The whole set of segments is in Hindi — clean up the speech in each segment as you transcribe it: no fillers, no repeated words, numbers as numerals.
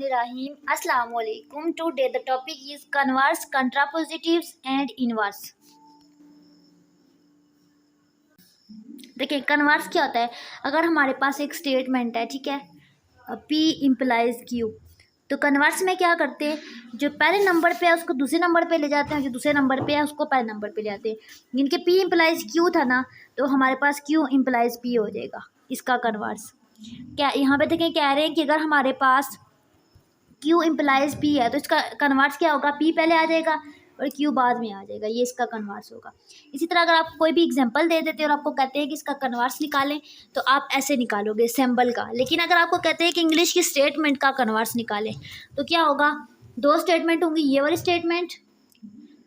Bismillahirrahmanirrahim. Assalamu alaikum. Today the topic is converse, contrapositives and inverse. देखिए कन्वर्स क्या होता है। अगर हमारे पास एक स्टेटमेंट है, ठीक है, P इम्प्लाइज Q, तो कन्वर्स में क्या करते हैं, जो पहले नंबर पे है उसको दूसरे नंबर पे ले जाते हैं, जो दूसरे नंबर पे है उसको पहले नंबर पे ले जाते हैं। जिनके P इम्प्लाइज Q था ना, तो हमारे पास Q इम्प्लाइज P हो जाएगा। इसका कन्वर्स क्या, यहाँ पे देखें कह रहे हैं कि अगर हमारे पास Q इम्प्लाइज P है तो इसका कन्वर्स क्या होगा, P पहले आ जाएगा और Q बाद में आ जाएगा। ये इसका कन्वर्स होगा। इसी तरह अगर आप कोई भी एग्जांपल दे देते हैं और आपको कहते हैं कि इसका कन्वर्स निकालें, तो आप ऐसे निकालोगे सिंबल का। लेकिन अगर आपको कहते हैं कि इंग्लिश की स्टेटमेंट का कन्वर्स निकालें, तो क्या होगा, दो स्टेटमेंट होंगी, ये वाली statement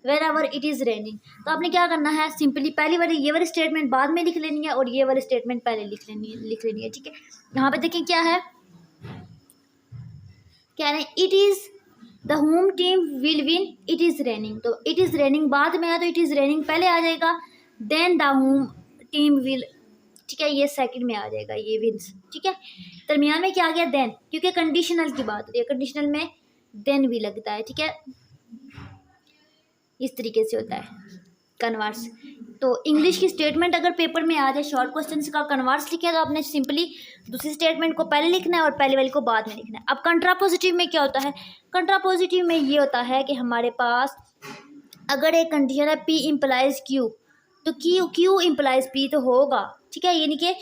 where it is raining, तो आपने क्या करना है, सिंपली पहली वाली ये वाली स्टेटमेंट बाद में लिख लेनी है और ये वाली स्टेटमेंट पहले लिख लेनी है। ठीक है, यहाँ पे देखें क्या है, कह रहे हैं it is the home team will win it is raining. तो इट इज़ रेनिंग बाद में है, तो इट इज़ रेनिंग पहले आ जाएगा, then the home team will, ठीक है, ये सेकंड में आ जाएगा, ये विन्स। ठीक है, दरमियान में क्या आ गया, देन, क्योंकि कंडीशनल की बात होती है, कंडीशनल में देन भी लगता है। ठीक है, इस तरीके से होता है कन्वर्स। तो इंग्लिश की स्टेटमेंट अगर पेपर में आ जाए, शॉर्ट क्वेश्चन का कन्वर्स लिखे, तो आपने सिंपली दूसरी स्टेटमेंट को पहले लिखना है और पहले वाली को बाद में लिखना है। अब कंट्रापोजिटिव में क्या होता है, कंट्रापोजिटिव में ये होता है कि हमारे पास अगर एक कंडीशन है P इम्प्लाइज Q, तो Q इम्प्लाइज P तो होगा। ठीक है, यानी कि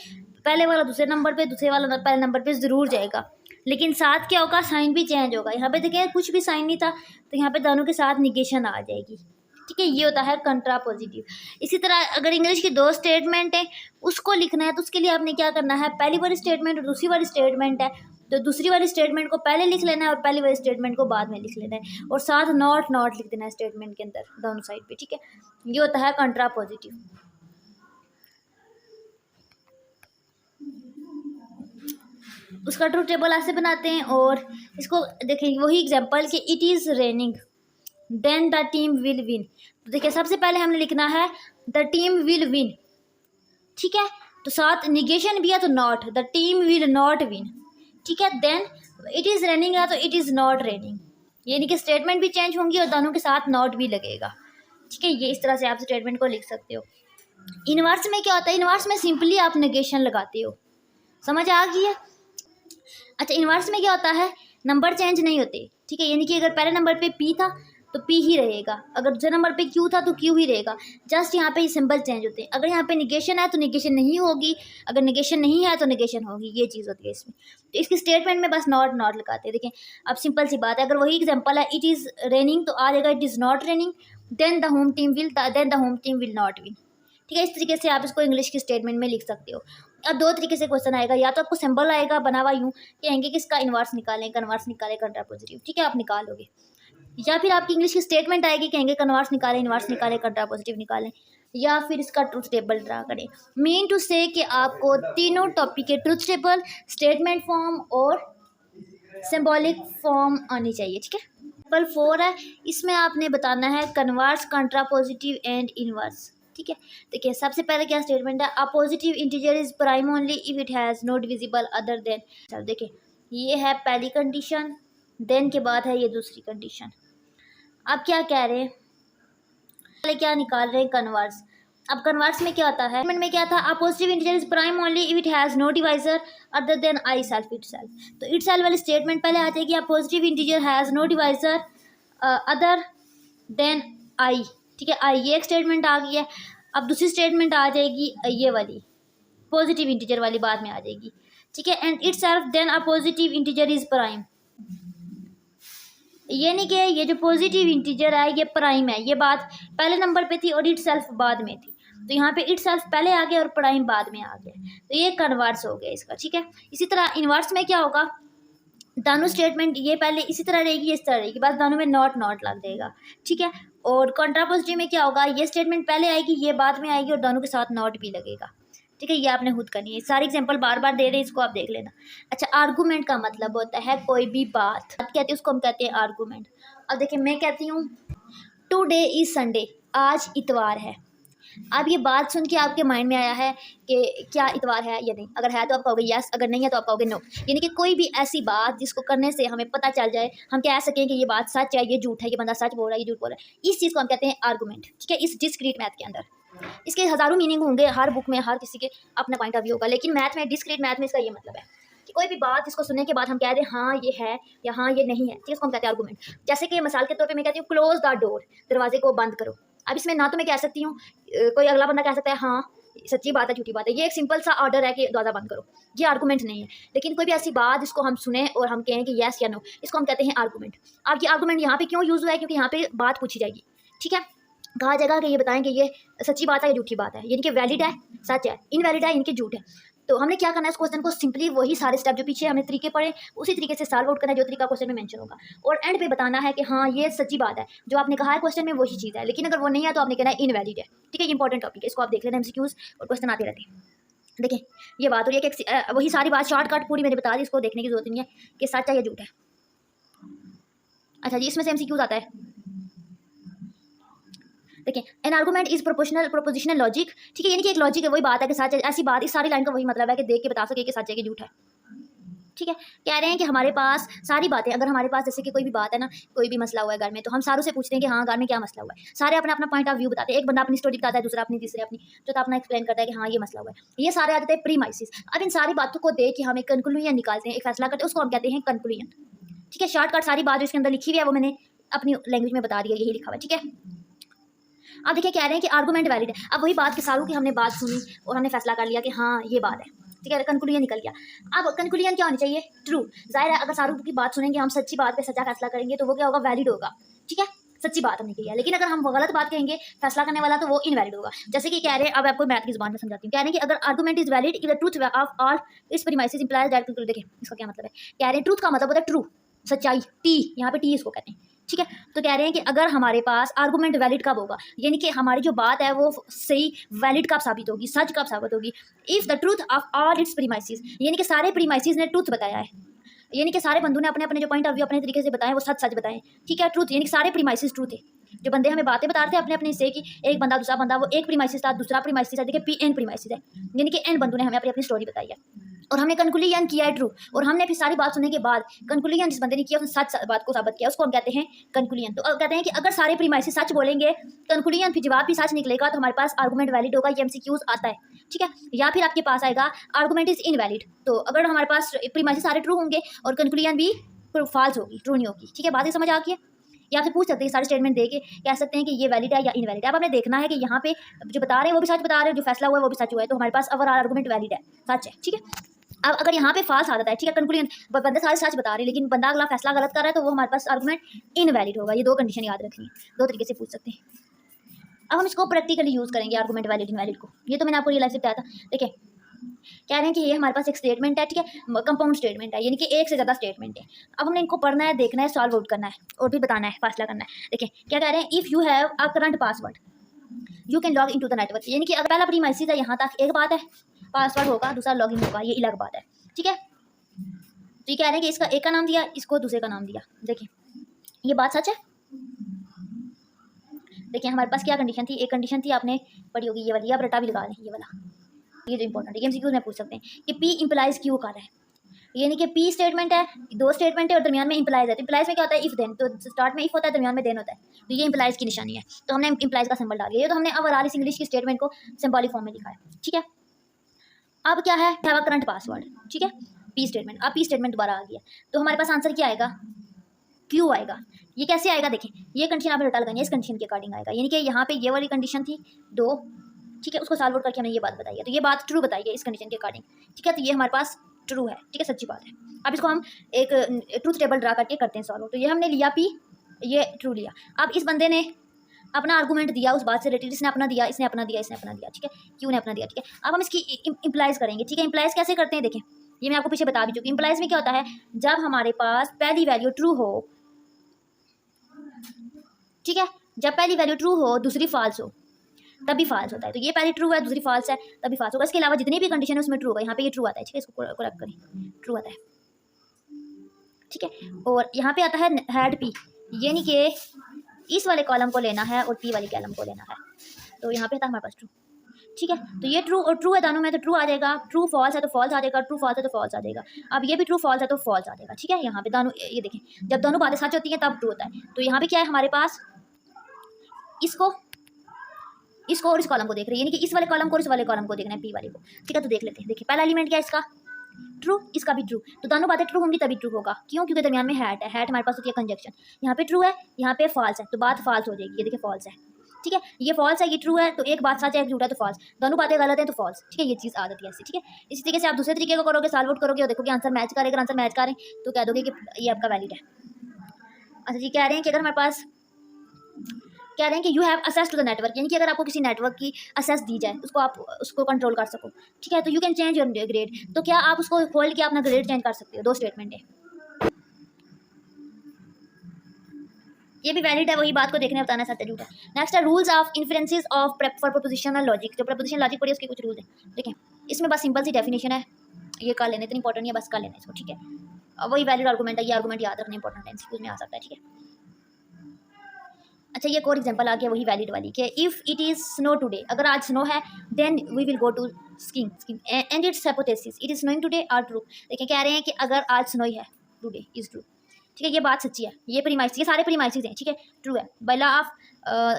पहले वाला दूसरे नंबर पे, दूसरे वाला पहले नंबर पे ज़रूर जाएगा, लेकिन साथ क्या होगा, साइन भी चेंज होगा। यहाँ पे देखिए कुछ भी साइन नहीं था, तो यहाँ पे दोनों के साथ निगेशन आ जाएगी। ठीक है, ये होता है कंट्रापोजिटिव। इसी तरह अगर इंग्लिश की दो स्टेटमेंट है, उसको लिखना है, तो उसके लिए आपने क्या करना है, पहली वाली स्टेटमेंट और दूसरी वाली स्टेटमेंट है, तो दूसरी वाली स्टेटमेंट को पहले लिख लेना है और पहली वाली स्टेटमेंट को बाद में लिख लेना है, और साथ नॉट लिख देना है स्टेटमेंट के अंदर दोनों साइड पे। ठीक है, ये होता है कंट्रापोजिटिव। उसका ट्रूथ टेबल ऐसे बनाते हैं, और इसको देखें वही एग्जांपल कि it is raining then the team will win. तो देखिए सबसे पहले हमने लिखना है द टीम विल विन। ठीक है, तो साथ निगेशन भी है, तो not, the team will not win. ठीक है, देन इट इज़ रेनिंग है, तो इट इज़ नॉट रेनिंग, यानी कि स्टेटमेंट भी चेंज होंगी और दोनों के साथ नॉट भी लगेगा। ठीक है, ये इस तरह से आप स्टेटमेंट को लिख सकते हो। इनवर्स में क्या होता है, इनवर्स में सिंपली आप निगेशन लगाते हो। समझ आ गई है। अच्छा, इनवर्स में क्या होता है, नंबर चेंज नहीं होते। ठीक है, यानी कि अगर पहले नंबर पे P था तो P ही रहेगा, अगर दूसरे नंबर पे Q था तो Q ही रहेगा, जस्ट यहाँ पे ये सिंबल चेंज होते हैं। अगर यहाँ पे निगेशन है तो निगेशन नहीं होगी, अगर निगेशन नहीं है तो निगेशन होगी, ये चीज़ होती है इसमें। तो इसकी स्टेटमेंट में बस नॉट लगाते हैं। देखें अब सिंपल सी बात है, अगर वही एग्जाम्पल है इट इज़ रेनिंग, तो आ जाएगा it is not raining, then the home team will not win. ठीक है, इस तरीके से आप इसको इंग्लिश की स्टेटमेंट में लिख सकते हो। अब दो तरीके से क्वेश्चन आएगा, या तो आपको सिंबल आएगा बना हुआ यूँ, कहेंगे कि इसका इनवर्स निकालें, कन्वर्स निकालें, कंट्रापोजिटिव। ठीक है, आप निकालोगे, या फिर आपकी इंग्लिश की स्टेटमेंट आएगी, कहेंगे कन्वर्स निकालें, इनवर्स निकालें, कंट्रापोजिटिव निकालें, या फिर इसका ट्रुथ टेबल ड्रा करें। मीन टू से कि आपको तीनों टॉपिक के ट्रुथ टेबल, स्टेटमेंट फॉर्म और सिंबॉलिक फॉर्म आनी चाहिए। ठीक है, टेबल 4 है, इसमें आपने बताना है कन्वर्स, कंट्रापोजिटिव एंड इनवर्स। ठीक है, देखिए सबसे पहले क्या स्टेटमेंट है, a positive integer is prime only if it has no divisible other than. चल देखिए, ये है पहली कंडीशन, देन के बाद है ये दूसरी कंडीशन। अब क्या कह रहे हैं, पहले क्या निकाल रहे हैं, कन्वर्स। अब कन्वर्स में क्या होता है, में क्या था, a positive integer is prime only if it has no divisor other than I self itself. तो इटसेल्फ वाली स्टेटमेंट पहले आ जाएगी, a positive integer has no divisor other than I. ठीक है, आई, ये एक स्टेटमेंट आ गई है। अब दूसरी स्टेटमेंट आ जाएगी ये वाली, पॉजिटिव इंटीजर वाली बाद में आ जाएगी। ठीक है, and itself then a positive integer is prime, ये नहीं कि ये जो पॉजिटिव इंटीजर है ये प्राइम है, ये बात पहले नंबर पे थी और इटसेल्फ बाद में थी, तो यहाँ पे इटसेल्फ पहले आ गया और प्राइम बाद में आ गया, तो ये कन्वर्स हो गया इसका। ठीक है, इसी तरह इनवर्स में क्या होगा, दोनों स्टेटमेंट ये पहले इसी तरह रहेगी, इस तरह रहेगी, बस दोनों में नॉट लग जाएगा। ठीक है, और कंट्रापोजिटिव में क्या होगा, ये स्टेटमेंट पहले आएगी, ये बाद में आएगी और दोनों के साथ नॉट भी लगेगा। ठीक है, ये आपने खुद करनी है, सारी एग्जांपल बार बार दे रहे हैं, इसको आप देख लेना। अच्छा, आर्गूमेंट का मतलब होता है कोई भी बात कहते हैं उसको हम कहते हैं आर्गूमेंट। अब देखिए मैं कहती हूँ टुडे इज संडे, आज इतवार है, अब ये बात सुन के आपके माइंड में आया है कि क्या इतवार है या नहीं, अगर है तो आप कहोगे यस, अगर नहीं है तो आप कहोगे नो। यानी कि कोई भी ऐसी बात जिसको करने से हमें पता चल जाए, हम कह सकें कि ये बात सच है, ये झूठ है, ये बंदा सच बोल रहा है, ये झूठ बोल रहा है, इस चीज़ को हम कहते हैं आर्गूमेंट। ठीक है, इस डिस्क्रीट मैथ के अंदर इसके हज़ारों मीनिंग होंगे, हर बुक में हर किसी के अपना पॉइंट ऑफ व्यू होगा, लेकिन मैथ में, डिस्क्रीट मैथ में इसका ये मतलब है कि कोई भी बात जिसको सुनने के बाद हम कह दें हाँ ये है या हाँ ये नहीं है, ठीक है, इसको हम कहते हैं आर्गूमेंट। जैसे कि मिसाल के तौर पे मैं कहती हूँ क्लोज द डोर, दरवाजे को बंद करो। अब इसमें ना तो मैं कह सकती हूँ, कोई अगला बंदा कह सकता है हाँ सच्ची बात है, झूठी बात है, ये एक सिंपल सा ऑर्डर है कि दरवाजा बंद करो, ये आर्गूमेंट नहीं है। लेकिन कोई भी ऐसी बात जिसको हम सुने और हम कहें कि यस या नो, इसको हम कहते हैं आर्गूमेंट। अब ये आर्गूमेंट यहाँ पे क्यों यूज़ हुआ है, क्योंकि यहाँ पे बात पूछी जाएगी। ठीक है, कहा जाएगा कि ये बताएं कि ये सच्ची बात है या झूठी बात है, यानी कि वैलिड है, सच है, इनवैलिड है, इनके झूठ है। तो हमने क्या करना है, इस क्वेश्चन को सिंपली वही सारे स्टेप जो पीछे हमने तरीके पढ़े उसी तरीके से सॉल्व आउट करना है, जो तरीका क्वेश्चन में मेंशन होगा, और एंड पे बताना है कि हाँ ये सच्ची बात है, जो आपने कहा है क्वेश्चन में वही चीज़ है। लेकिन अगर वो नहीं है तो आपने कहना है इनवैलिड है। ठीक है, ये इंपॉर्टेंट टॉपिक है, इसको आप देख लेना, एमसीक्यूज और क्वेश्चन आते रहते हैं। देखिए ये बात हो रही है कि वही सारी बात शॉर्टकट पूरी मैंने बता दी, इसको देखने की जरूरत नहीं है कि सच है या झूठ है। अच्छा जी, इसमें से एमसीक्यूज आता है। देखिए, N argument is prepositional logic. ठीक है, यानी कि एक लॉजिक है, वही बात है कि सच है, ऐसी बात, इस सारी लाइन का वही मतलब है कि देख के बता सके कि सच है कि झूठ है। ठीक है, कह रहे हैं कि हमारे पास सारी बातें, अगर हमारे पास जैसे कि कोई भी बात है ना, कोई भी मसला हुआ है घर में, तो हम सारों से पूछते हैं कि हाँ घर में क्या मसला हुआ है। सारे अपना अपना पॉइंट ऑफ व्यू बताते हैं, एक बंदा अपनी स्टोरी बताता है, दूसरा अपनी, तीसरे अपनी, चौथा अपना एक्सप्लेन करता है कि हाँ ये मसला हुआ है। ये सारे आ जाते हैं प्रीमाइसिस। अब इन सारी बातों को देख के हम एक कंक्लूजन निकालते हैं, एक फैसला करते हैं, उसको हम कहते हैं कंक्लूजन। ठीक है, शॉर्टकट सारी बात जो इसके अंदर लिखी हुई है वो मैंने अपनी लैंग्वेज में बता दी है, यही लिखा हुआ है। ठीक है, अब देखिए कह रहे हैं कि आर्गूमेंट वैलिड है। अब वही बात के सारों की हमने बात सुनी और हमने फैसला कर लिया कि हाँ ये बात है। ठीक है, कंक्लूजन निकल गया। अब कंक्लूजन क्या होनी चाहिए, ट्रू। जाहिर है अगर सारों की बात सुनेंगे, हम सच्ची बात पे सच्चा फैसला करेंगे तो वो क्या होगा, वैलिड होगा। ठीक है, सच्ची बात हमने कही है। लेकिन अगर हम गलत बात कहेंगे फैसला करने वाला, तो वो इनवैलिड होगा। जैसे कि कह रहे हैं, अब आपको मैथ की जुबान में समझाती हूँ। कह रहे हैं कि अगर argument is valid if the truth of all it's premises implies that. देखिए इसका क्या मतलब है, कह रहे हैं ट्रूथ का मतलब होता है ट्रू, सच्चाई, टी, यहाँ पे टी इसको कहते हैं। ठीक है, तो कह रहे हैं कि अगर हमारे पास आर्गूमेंट वैलिड कब होगा, यानी कि हमारी जो बात है वो सही वैलिड कब साबित होगी, सच कब साबित होगी, if the truth of all it's premises, यानी कि सारे प्रीमाइसिस ने ट्रूथ बताया है, यानी कि सारे बंदों ने अपने अपने जो पॉइंट ऑफ व्यू अपने तरीके से बताए वो सच सच बताएं। ठीक है, ट्रूथ यानी कि सारे प्रीमाइसिस ट्रूथ है। जो बंदे हमें बातें बता रहे थे अपने अपने से कि एक बंदा दूसरा बंदा, वो एक प्रीमाइसिस था, दूसरा प्रीमाइसिस है, देखिए पी एन प्रीमाइसिस है, यानी कि एन बंदों ने हमें अपनी अपनी स्टोरी बताई है और हमने कंक्लूजन किया है ट्रू। और हमने फिर सारी बात सुनने के बाद कंक्लूजन जिस बंदे ने किया उसने सच बात को साबित किया, उसको हम कहते हैं कंक्लूजन। तो कहते हैं कि अगर सारे प्रीमाइसिस सच बोलेंगे, कंक्लूजन फिर जवाब भी सच निकलेगा, तो हमारे पास आर्गूमेंट वैलिड होगा। ये एमसीक्यूज आता है। ठीक है, या फिर आपके पास आएगा आर्गूमेंट इज इनवैलिड। तो अगर हमारे पास प्रीमाइसिस सारे ट्रू होंगे और कंक्लूजन भी फॉल्स होगी, ट्रू नहीं होगी। ठीक है, बात ही समझ आ गई है। या फिर पूछ सकते हैं, सारे स्टेटमेंट दे के कह सकते हैं कि ये वैलिड है या इनवैलिड है। अब हमें देखना है कि यहाँ पे जो बता रहे हैं वो भी सच बता रहे हैं, जो फैसला हुआ है वो भी सच हुआ है, तो हमारे पास ओवरऑल आर्गूमेंट वैलिड है, सच है। ठीक है, अब अगर यहाँ पे फॉल्स आ जाता है, ठीक है, कंक्लूजन बंदे सारे सच बता रहे हैं लेकिन बंदा अगला फैसला गलत कर रहा है, तो वो हमारे पास आर्गूमेंट इनवैलिड होगा। ये दो कंडीशन याद रखनी है, दो तरीके से पूछ सकते हैं। अब हम इसको प्रैक्टिकली यूज़ करेंगे आर्गूमेंट वैलिड इनवैलिड को। ये तो मैंने आपको रियल लाइफ से बताया था। देखिए कह रहे हैं कि ये हमारे पास एक स्टेटमेंट है, ठीक है, कंपाउंड स्टेटमेंट है, यानी कि एक से ज़्यादा स्टेटमेंट है। अब हमने इनको पढ़ना है, देखना है, सॉल्व आउट करना है और भी बताना है, फैसला करना है। देखिए क्या कह रहे हैं, if you have a current password you can log in to the network, यानी कि अगर पहला प्रीमाइसिस है यहाँ तक एक बात है, पासवर्ड होगा, दूसरा लॉगिन होगा, ये अलग बात है। ठीक है, तो ये कह रहे हैं कि इसका एक का नाम दिया, इसको दूसरे का नाम दिया। देखिए ये बात सच है। देखिए हमारे पास क्या कंडीशन थी, एक कंडीशन थी आपने पढ़ी होगी ये वाली, अब रटा भी लगा लें ये वाला, ये जो इंपॉर्टेंट है, एमसीक्यूज में पूछ सकते हैं कि पी इंप्लाइज क्यू कर रहा है, यानी कि पी स्टेटमेंट है, दो स्टेटमेंट है और दरमियान में इंप्लाइज है। तो इंप्लाइज में क्या होता है, इफ देन, तो स्टार्ट में इफ होता है, दरमियान में देन होता है, तो ये इंप्लाइज की निशानी है, तो हमने इंप्लाइज का सिंबल डाल दिया। ये तो हमने ओवरऑल इस इंग्लिश की स्टेटमेंट को सिंबॉलिक फॉर्म में लिखा है। ठीक है, अब क्या है, करंट पासवर्ड, ठीक है, पी स्टेटमेंट। अब पी स्टेटमेंट दोबारा आ गया, तो हमारे पास आंसर क्या आएगा, क्यू आएगा। ये कैसे आएगा, देखें ये कंडीशन आप रटा लगाएंगे, इस कंडीशन के अकॉर्डिंग आएगा, यानी कि यहाँ पे ये वाली कंडीशन थी दो, ठीक है, उसको सॉल्व आउट करके हमने ये बात बताई है, तो ये बात ट्रू बताई है इस कंडीशन के अकॉर्डिंग। ठीक है, तो ये हमारे पास ट्रू है, ठीक है, सच्ची बात है। अब इसको हम एक ट्रूथ टेबल ड्रा करके करते हैं सॉल्व। तो ये हमने लिया पी, ये ट्रू लिया। अब इस बंदे ने अपना आर्गूमेंट दिया उस बात से रिलेटेड, इसने अपना दिया, इसने अपना दिया, इसने अपना दिया, ठीक है, क्यू ने अपना दिया। ठीक है, अब हम इसकी इंप्लाइज करेंगे। ठीक है, इंप्लाइज कैसे करते हैं, देखें ये मैं आपको पीछे बता भी चुकी। इंप्लाइज में क्या होता है, जब हमारे पास पहली वैल्यू ट्रू हो, ठीक है, जब पहली वैल्यू ट्रू हो दूसरी फॉल्स हो तभी फॉल्स होता है। तो ये पहली ट्रू है, दूसरी फॉल्स है, तभी फॉल्स होगा। इसके अलावा जितनी भी कंडीशन है उसमें ट्रू होगा। यहाँ पे ये ट्रू आता है, ठीक है, इसको करेक्ट करें, ट्रू आता है। ठीक है, और यहाँ पे आता है हैड पी, यानी कि इस वाले कॉलम को लेना है और पी वाले कॉलम को लेना है। तो यहाँ पे था हमारे पास ट्रू। ठीक है, तो ये ट्रू और ट्रू है दोनों में, तो ट्रू आ जाएगा। ट्रू फॉल्स है तो फॉल्स आ जाएगा, ट्रू फॉल्स है तो फॉल्स आ जाएगा। अब ये भी ट्रू फॉल्स है तो फॉल्स आ जाएगा। ठीक है, यहाँ पे दोनों, ये देखें जब दोनों बातें सच होती हैं तब ट्रू होता है। तो यहाँ पे क्या है हमारे पास, इसको और इस कॉलम को देख रहे हैं, यानी कि इस वाले कॉलम को और इस वाले कॉलम को देखना है, पी वाले को। ठीक है, तो देख लेते हैं। देखिए पहला एलिमेंट क्या है इसका, ट्रू, इसका भी ट्रू। तो दोनों बातें ट्रू होंगी तभी ट्रू होगा। क्यों? क्योंकि दरमियान में हैट है। हैट हमारे पास होती है कंजक्शन। यहाँ पे ट्रू है, यहाँ पे फॉल्स है, तो बात फॉल्स हो जाएगी। ये देखिए फॉल्स है। ठीक है, ये फॉल्स है, ये ट्रू है, तो एक बात सच है, एक झूठा है तो फॉल्स। दोनों बातें गलत हैं तो फॉल्स। ठीक है, ये चीज़ आ जाती है ऐसी। ठीक है, इसी तरीके से आप दूसरे तरीके को करोगे, सॉल्व आउट करोगे और देखोगे आंसर मैच करेगा। अगर आंसर मैच करें तो कह दोगे कि ये आपका वैलिड है। अच्छा जी, कह रहे हैं कि अगर हमारे पास, कह रहे हैं कि you have access to the network, यानी कि अगर आपको किसी नेटवर्क की असेस दी जाए, उसको आप उसको कंट्रोल कर सको। ठीक है, तो you can change your grade, तो क्या आप उसको होल्ड के अपना ग्रेड चेंज कर सकते हो। दो स्टेटमेंट है, ये भी वैलिड है, वही बात को देखने बताना सत्य झूठ है। नेक्स्ट है rules of inferences of for prepositional logic. जो प्रोपोजिशन लॉजिक पढ़ी उसके कुछ रूल्स हैं। देखें, इसमें बस सिंपल सी डेफिनेशन है, ये कर लेने, इतनी इंपॉर्टेंट नहीं है, बस कर लेना इसको। ठीक है, अब वही वैलिड आर्गूमेंट है, ये आर्गूमेंट याद रखना इंपॉर्टेंट है, एमसीक्यूज में आ सकता है। ठीक है, अच्छा ये एक और एग्जांपल आ गया वही वैलिड वाली कि if it is snow today, अगर आज स्नो है then we will go to skiing and its hypothesis it is snowing today are true. देखिए कह रहे हैं कि अगर आज स्नोई है, टुडे इज ट्रू। ठीक है, ये बात सच्ची है, ये प्रीमाइसेस, ये सारे प्रीमाइसेस हैं। ठीक है, ट्रू है। By law of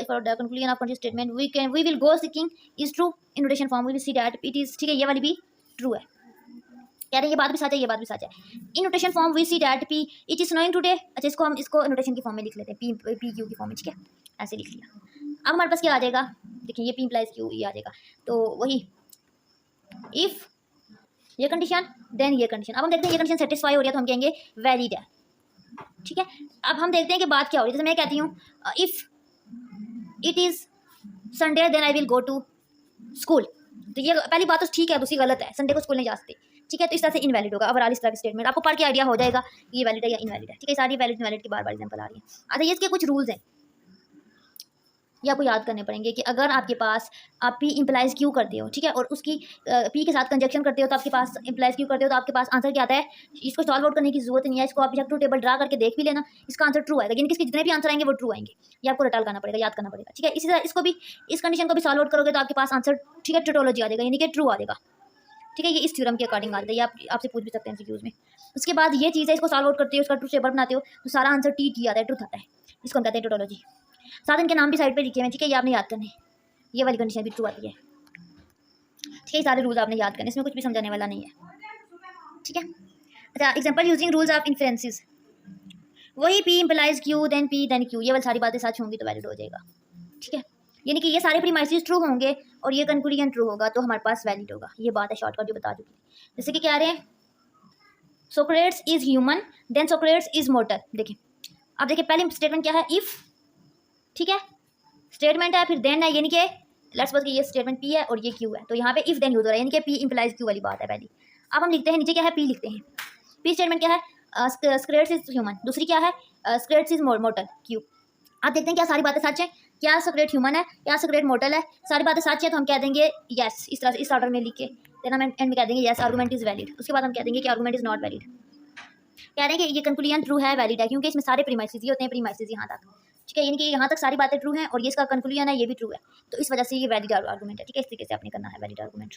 for the conclusion of condition statement we will go skiing is true in notation form we will see that it is. ठीक है, ये वाली भी ट्रू है। कह रहे हैं ये बात भी सच है, ये बात भी सच है। In notation form we see that P it is snowing today. अच्छा, इसको हम इसको नोटेशन की फॉर्म में लिख लेते हैं, पी क्यू की फॉर्म में। ठीक है, ऐसे लिख लिया। अब हमारे पास क्या आ जाएगा, देखिए ये पी इम्प्लाइज क्यू, ये आ जाएगा। तो वही इफ़ ये कंडीशन देन ये कंडीशन। अब हम देखते हैं ये कंडीशन सेटिस्फाई हो रही है तो हम कहेंगे वैलिड है। ठीक है, अब हम देखते हैं कि बात क्या हो रही है। जैसे मैं कहती हूँ if it is Sunday then I will go to school, तो ये पहली बात तो ठीक है, दूसरी गलत है, संडे को स्कूल नहीं जा सकते। ठीक है, तो इस तरह से इनवैलिड होगा। ओवरऑल इस तरह की स्टेटमेंट आपको पढ़ के आइडिया हो जाएगा ये वैलिड है या इनवैलिड है। ठीक है, सारी वैलिड इनवैलिड की बार बार एग्जांपल आ रही है। अच्छा, ये इसके कुछ रूल्स हैं, ये आपको याद करने पड़ेंगे कि अगर आपके पास आप पी इम्प्लाइज क्यू करते हो, ठीक है, और उसकी पी के साथ कंजक्शन करते हो तो आपके पास इम्प्लाइज क्यू करते हो तो आपके पास आंसर क्या आता है। इसको सॉल्व आउट करने की जरूरत नहीं है, इसको आप बेशक ट्रू टेबल ड्रा करके देख भी लेना, इसका आंसर ट्रू आएगा। यानी कि इसके जितने भी आंसर आएंगे वो ट्रू आएंगे, ये आपको रटाल करना पड़ेगा, याद करना पड़ेगा। ठीक है, इसी तरह इसको भी, इस कंडीशन को भी सॉल्व आउट करोगे तो आपके पास आंसर, ठीक है, टोटोलॉजी आ जाएगा, यानी कि ट्रू आ जाएगा। ठीक है, ये इस थ्योरम के अकॉर्डिंग आ जाता है, ये आप आपसे पूछ भी सकते हैं एमसीक्यूज में। उसके बाद ये चीज़ है, इसको सॉल्व आउट करते हो, उसका ट्रू टेबल बनाते हो तो सारा आंसर टी आता है, ट्रूथ आता है। इसको हम कहते हैं टोटोलॉजी। साथ इनके नाम भी साइड पे लिखे हैं। ठीक है, ये आपने याद करने, ये वाली कंडीशन भी ट्रू आती है। ठीक है, सारे रूल्स आपने याद करने, इसमें कुछ भी समझाने वाला नहीं है। ठीक है, अच्छा example using rules of inferences, वही P implies Q then P then Q, ये वाली सारी बातें सच होंगी तो वैलिड हो जाएगा। ठीक है, यानी कि ये सारे प्रीमाइसेस ट्रू होंगे और ये कंक्लूजन ट्रू होगा तो हमारे पास वैलिड होगा। ये बात है शॉर्टकट जो बता चुकी है। जैसे कि कह रहे हैं Socrates is human then Socrates is mortal. देखिए, अब देखिए पहली स्टेटमेंट क्या है, इफ़, ठीक है, स्टेटमेंट है, फिर देन है, यानी कि लेट्स सपोज कि ये स्टेटमेंट पी है और ये क्यू है, तो यहाँ पे इफ देन यूज हो रहा है, यानी कि पी इम्प्लाइज क्यू वाली बात है पहली। अब हम लिखते हैं, नीचे क्या है, पी लिखते हैं। पी स्टेटमेंट क्या है, स्क्रेट्स इज ह्यूमन, दूसरी क्या है, स्क्रेट्स इज मॉर्टल, क्यू। आप देखते हैं क्या सारी बातें सच है, क्या स्क्रेट ह्यूमन है, क्या स्क्रेट मॉर्टल है, सारी बातें सच है तो हम कह देंगे यस, इस तरह से इस ऑर्डर में लिख के देन हम एंड में कह देंगे यस आर्गूमेंट इज वैलिड। उसके बाद हम कह देंगे कि आर्गूमेंट इज नॉट वैलिड। कह रहे हैं कि ये कंक्लूजन ट्रू है, वैलिड है, क्योंकि इसमें सारे प्रीमाइसेस ही होते हैं, प्रीमाइसेस यहाँ तक। ठीक है, यानी कि यहाँ तक सारी बातें ट्रू हैं और ये इसका कंक्लूजन है, ये भी ट्रू है, तो इस वजह से ये वैलिड आर्गूमेंट है। ठीक है, इस तरीके से आपने करना है वैलिड आर्गूमेंट।